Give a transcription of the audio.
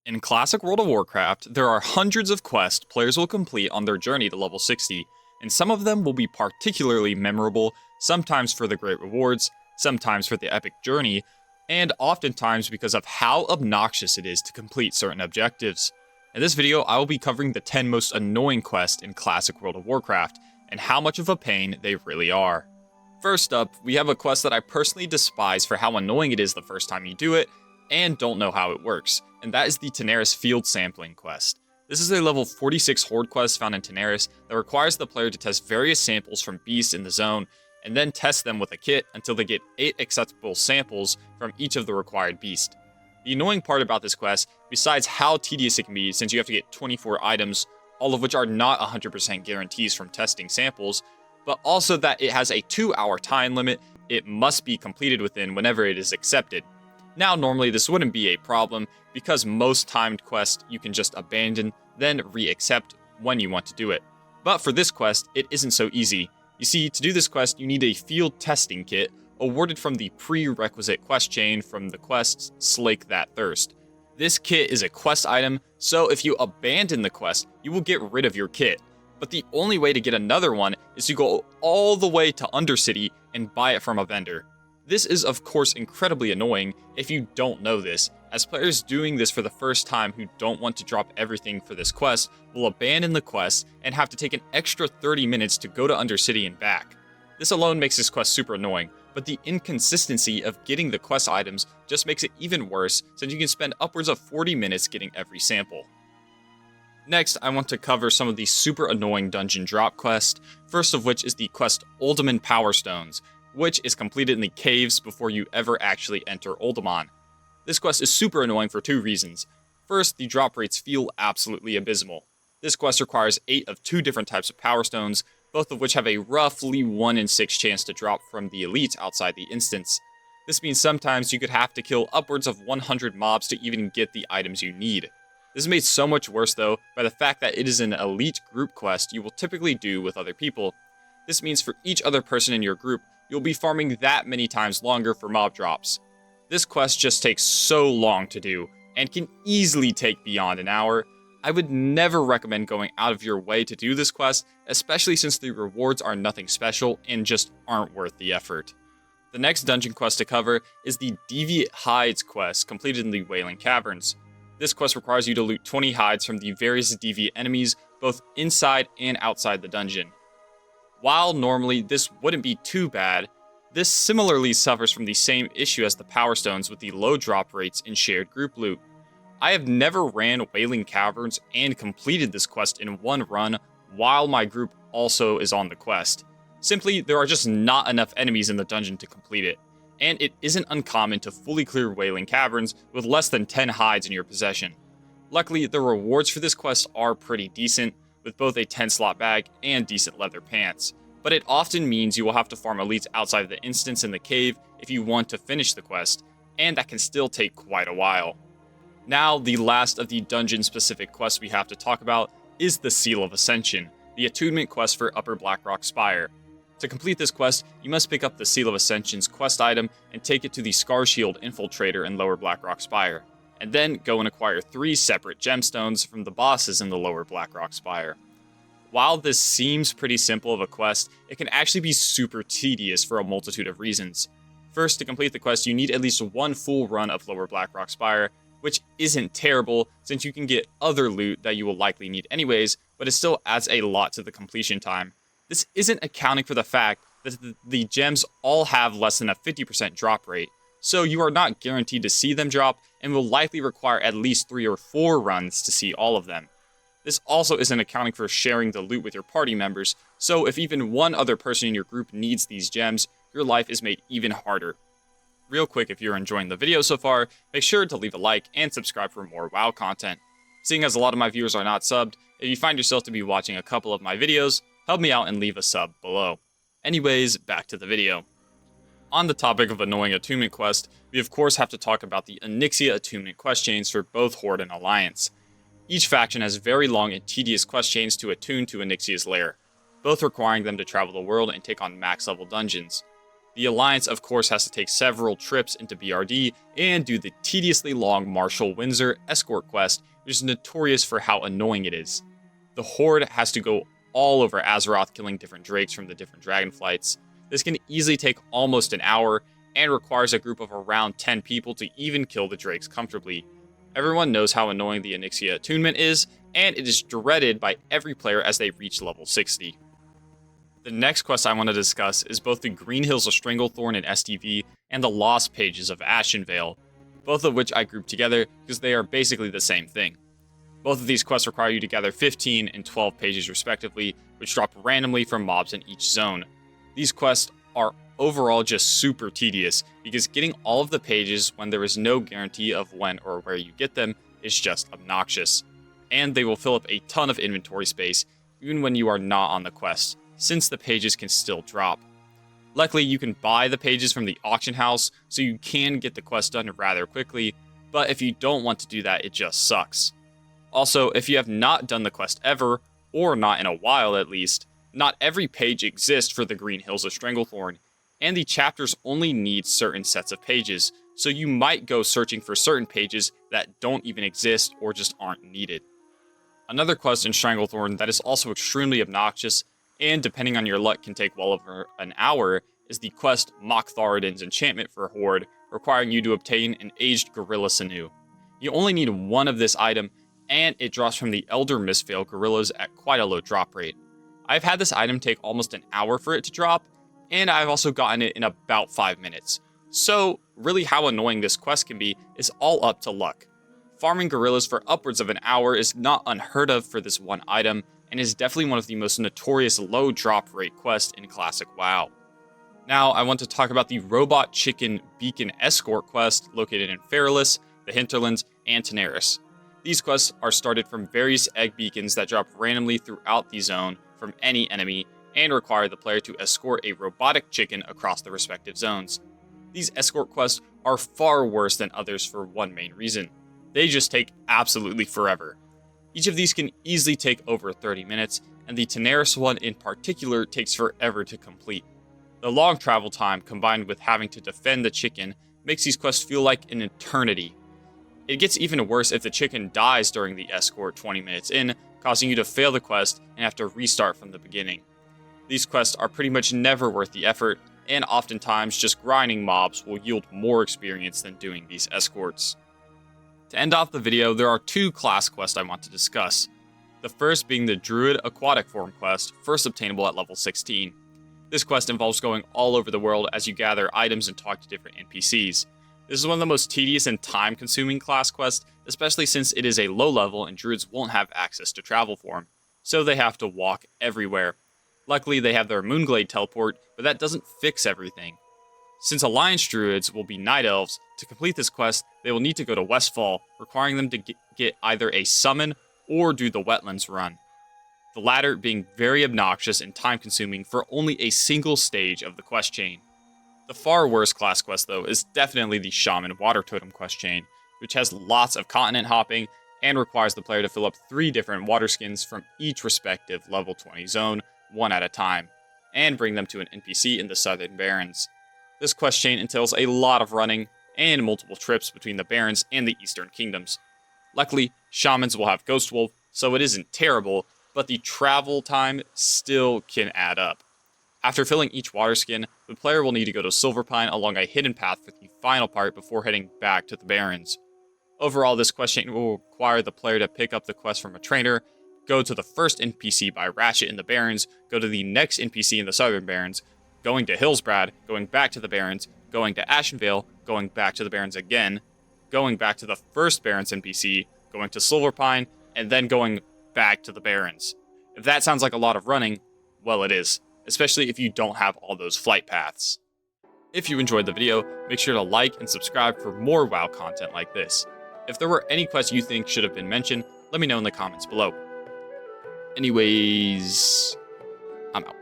In classic World of Warcraft, there are hundreds of quests players will complete on their journey to level 60, and some of them will be particularly memorable, sometimes for the great rewards, sometimes for the epic journey, and oftentimes because of how obnoxious it is to complete certain objectives. In this video, I will be covering the 10 most annoying quests in classic World of Warcraft, and how much of a pain they really are. First up, we have a quest that I personally despise for how annoying it is the first time you do it, and don't know how it works, and that is the Tanaris Field Sampling quest. This is a level 46 Horde quest found in Tanaris that requires the player to test various samples from beasts in the zone, and then test them with a kit until they get 8 acceptable samples from each of the required beasts. The annoying part about this quest, besides how tedious it can be since you have to get 24 items, all of which are not 100% guarantees from testing samples, but also that it has a 2-hour time limit it must be completed within whenever it is accepted. Now, normally this wouldn't be a problem, because most timed quests you can just abandon, then re-accept when you want to do it. But for this quest, it isn't so easy. You see, to do this quest, you need a field testing kit, awarded from the prerequisite quest chain from the quest Slake That Thirst. This kit is a quest item, so if you abandon the quest, you will get rid of your kit. But the only way to get another one is to go all the way to Undercity and buy it from a vendor. This is of course incredibly annoying if you don't know this, as players doing this for the first time who don't want to drop everything for this quest will abandon the quest and have to take an extra 30 minutes to go to Undercity and back. This alone makes this quest super annoying, but the inconsistency of getting the quest items just makes it even worse, since you can spend upwards of 40 minutes getting every sample. Next, I want to cover some of the super annoying dungeon drop quests, first of which is the quest Uldaman Power Stones, which is completed in the caves before you ever actually enter Uldaman. This quest is super annoying for 2 reasons. First, the drop rates feel absolutely abysmal. This quest requires 8 of 2 different types of Power Stones, both of which have a roughly 1 in 6 chance to drop from the elite outside the instance. This means sometimes you could have to kill upwards of 100 mobs to even get the items you need. This is made so much worse though by the fact that it is an elite group quest you will typically do with other people. This means for each other person in your group, you'll be farming that many times longer for mob drops. This quest just takes so long to do, and can easily take beyond an hour. I would never recommend going out of your way to do this quest, especially since the rewards are nothing special and just aren't worth the effort. The next dungeon quest to cover is the Deviate Hides quest completed in the Wailing Caverns. This quest requires you to loot 20 hides from the various deviant enemies, both inside and outside the dungeon. While normally this wouldn't be too bad, this similarly suffers from the same issue as the Power Stones with the low drop rates in shared group loot. I have never ran Wailing Caverns and completed this quest in one run while my group also is on the quest. Simply, there are just not enough enemies in the dungeon to complete it, and it isn't uncommon to fully clear Wailing Caverns with less than 10 hides in your possession. Luckily, the rewards for this quest are pretty decent, with both a 10-slot bag and decent leather pants, but it often means you will have to farm elites outside of the instance in the cave if you want to finish the quest, and that can still take quite a while. Now, the last of the dungeon-specific quests we have to talk about is the Seal of Ascension, the attunement quest for Upper Blackrock Spire. To complete this quest, you must pick up the Seal of Ascension's quest item and take it to the Scarshield Infiltrator in Lower Blackrock Spire, and then go and acquire 3 separate gemstones from the bosses in the Lower Blackrock Spire. While this seems pretty simple of a quest, it can actually be super tedious for a multitude of reasons. First, to complete the quest, you need at least 1 full run of Lower Blackrock Spire, which isn't terrible since you can get other loot that you will likely need anyways, but it still adds a lot to the completion time. This isn't accounting for the fact that the gems all have less than a 50% drop rate, so you are not guaranteed to see them drop and will likely require at least 3 or 4 runs to see all of them. This also isn't accounting for sharing the loot with your party members, so if even one other person in your group needs these gems, your life is made even harder. Real quick, if you're enjoying the video so far, make sure to leave a like and subscribe for more WoW content. Seeing as a lot of my viewers are not subbed, if you find yourself to be watching a couple of my videos, help me out and leave a sub below. Anyways, back to the video. On the topic of annoying attunement quests, we of course have to talk about the Onyxia attunement quest chains for both Horde and Alliance. Each faction has very long and tedious quest chains to attune to Onyxia's lair, both requiring them to travel the world and take on max level dungeons. The Alliance, of course, has to take several trips into BRD and do the tediously long Marshal Windsor escort quest, which is notorious for how annoying it is. The Horde has to go all over Azeroth killing different drakes from the different dragonflights. This can easily take almost an hour and requires a group of around 10 people to even kill the drakes comfortably. Everyone knows how annoying the Onyxia attunement is, and it is dreaded by every player as they reach level 60. The next quest I want to discuss is both the Green Hills of Stranglethorn in STV and the Lost Pages of Ashenvale, both of which I grouped together because they are basically the same thing. Both of these quests require you to gather 15 and 12 pages respectively, which drop randomly from mobs in each zone. These quests are overall just super tedious, because getting all of the pages when there is no guarantee of when or where you get them is just obnoxious. And they will fill up a ton of inventory space, even when you are not on the quest, since the pages can still drop. Luckily, you can buy the pages from the auction house, so you can get the quest done rather quickly, but if you don't want to do that, it just sucks. Also, if you have not done the quest ever, or not in a while at least, not every page exists for the Green Hills of Stranglethorn, and the chapters only need certain sets of pages, so you might go searching for certain pages that don't even exist or just aren't needed. Another quest in Stranglethorn that is also extremely obnoxious, and depending on your luck can take well over an hour, is the quest Mock Thoradin's Enchantment for Horde, requiring you to obtain an aged Gorilla Sinew. You only need one of this item, and it drops from the Elder Mistveil gorillas at quite a low drop rate. I've had this item take almost an hour for it to drop, and I've also gotten it in about 5 minutes. So, really how annoying this quest can be is all up to luck. Farming gorillas for upwards of an hour is not unheard of for this one item, and is definitely one of the most notorious low drop rate quests in Classic WoW. Now, I want to talk about the Robot Chicken Beacon Escort quest located in Fairless, the Hinterlands, and Tanaris. These quests are started from various egg beacons that drop randomly throughout the zone from any enemy, and require the player to escort a robotic chicken across the respective zones. These escort quests are far worse than others for one main reason. They just take absolutely forever. Each of these can easily take over 30 minutes, and the Tanaris one in particular takes forever to complete. The long travel time combined with having to defend the chicken makes these quests feel like an eternity. It gets even worse if the chicken dies during the escort 20 minutes in, causing you to fail the quest and have to restart from the beginning. These quests are pretty much never worth the effort, and oftentimes just grinding mobs will yield more experience than doing these escorts. To end off the video, there are 2 class quests I want to discuss. The first being the Druid Aquatic Form quest, first obtainable at level 16. This quest involves going all over the world as you gather items and talk to different NPCs. This is one of the most tedious and time-consuming class quests, especially since it is a low level and druids won't have access to travel form, so they have to walk everywhere. Luckily, they have their Moonglade teleport, but that doesn't fix everything. Since Alliance druids will be night elves, to complete this quest, they will need to go to Westfall, requiring them to get either a summon or do the Wetlands run. The latter being very obnoxious and time-consuming for only a single stage of the quest chain. The far worse class quest, though, is definitely the Shaman Water Totem quest chain, which has lots of continent hopping and requires the player to fill up 3 different water skins from each respective level 20 zone, one at a time, and bring them to an NPC in the Southern Barrens. This quest chain entails a lot of running and multiple trips between the Barrens and the Eastern Kingdoms. Luckily, Shamans will have Ghost Wolf, so it isn't terrible, but the travel time still can add up. After filling each water skin, the player will need to go to Silverpine along a hidden path for the final part before heading back to the Barrens. Overall, this quest chain will require the player to pick up the quest from a trainer, go to the first NPC by Ratchet in the Barrens, go to the next NPC in the Southern Barrens, going to Hillsbrad, going back to the Barrens, going to Ashenvale, going back to the Barrens again, going back to the first Barrens NPC, going to Silverpine, and then going back to the Barrens. If that sounds like a lot of running, well, it is, especially if you don't have all those flight paths. If you enjoyed the video, make sure to like and subscribe for more WoW content like this. If there were any quests you think should have been mentioned, let me know in the comments below. Anyways, I'm out.